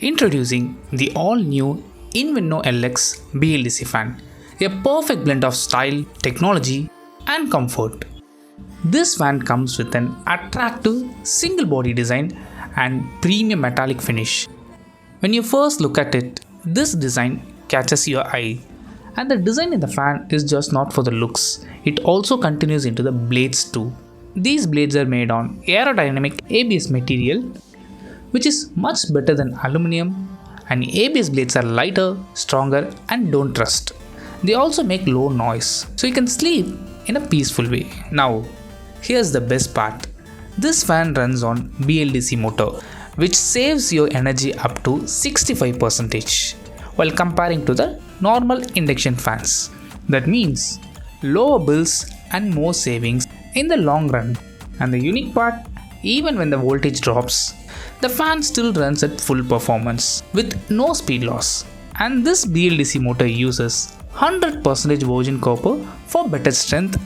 Introducing the all-new Inveno LX BLDC fan, a perfect blend of style, technology and comfort. This fan comes with an attractive single body design and premium metallic finish. When you first look at it, this design catches your eye. And the design in the fan is just not for the looks, it also continues into the blades too. These blades are made on aerodynamic ABS material, which is much better than aluminum, and ABS blades are lighter, stronger and don't rust. They also make low noise, so you can sleep in a peaceful way. Now, here's the best part. This fan runs on BLDC motor, which saves your energy up to 65% while comparing to the normal induction fans. That means lower bills and more savings in the long run. And the unique part, even when the voltage drops, the fan still runs at full performance with no speed loss. And this BLDC motor uses 100% virgin copper for better strength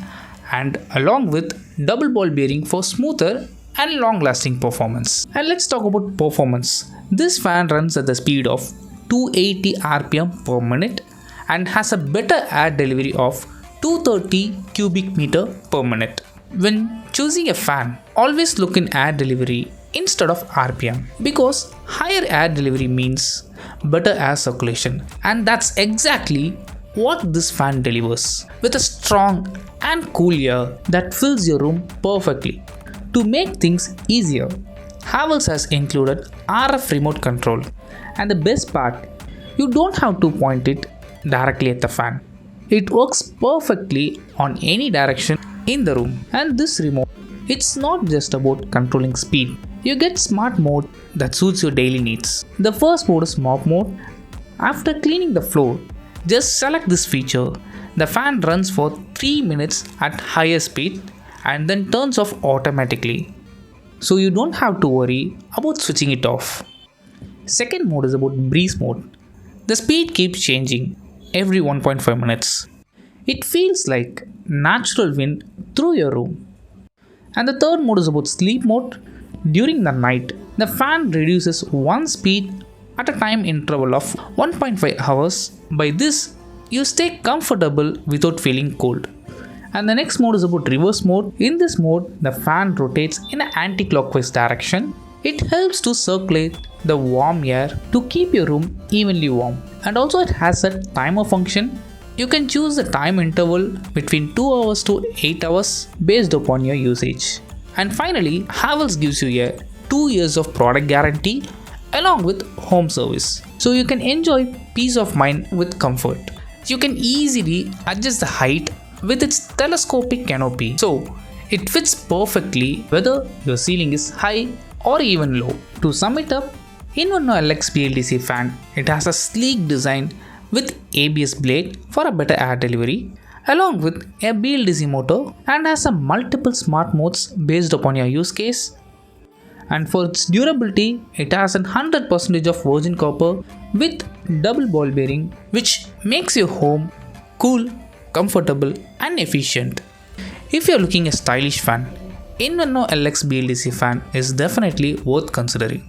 and along with double ball bearing for smoother and long lasting performance. And let's talk about performance. This fan runs at the speed of 280 rpm per minute and has a better air delivery of 230 cubic meter per minute. When choosing a fan, always look in air delivery instead of RPM, because higher air delivery means better air circulation, and that's exactly what this fan delivers, with a strong and cool air that fills your room perfectly. To make things easier, Havells has included RF remote control, and the best part, you don't have to point it directly at the fan. It works perfectly on any direction in the room. And this remote, it's not just about controlling speed. You get smart mode that suits your daily needs. The first mode is mop mode. After cleaning the floor, just select this feature. The fan runs for 3 minutes at higher speed and then turns off automatically. So you don't have to worry about switching it off. Second mode is about breeze mode. The speed keeps changing every 1.5 minutes. It feels like natural wind through your room. And the third mode is about sleep mode. During the night, the fan reduces one speed at a time interval of 1.5 hours. By this, you stay comfortable without feeling cold. And the next mode is about reverse mode. In this mode, the fan rotates in an anti-clockwise direction. It helps to circulate the warm air to keep your room evenly warm. And also it has a timer function. You can choose the time interval between 2 hours to 8 hours based upon your usage. And finally, Havells gives you a 2 years of product guarantee along with home service. So you can enjoy peace of mind with comfort. You can easily adjust the height with its telescopic canopy. So it fits perfectly whether your ceiling is high or even low. To sum it up, Inveno LX BLDC fan, it has a sleek design with ABS blade for a better air delivery, along with a BLDC motor, and has a multiple smart modes based upon your use case. And for its durability, it has 100% of virgin copper with double ball bearing, which makes your home cool, comfortable and efficient. If you are looking a stylish fan, Inveno LX BLDC fan is definitely worth considering.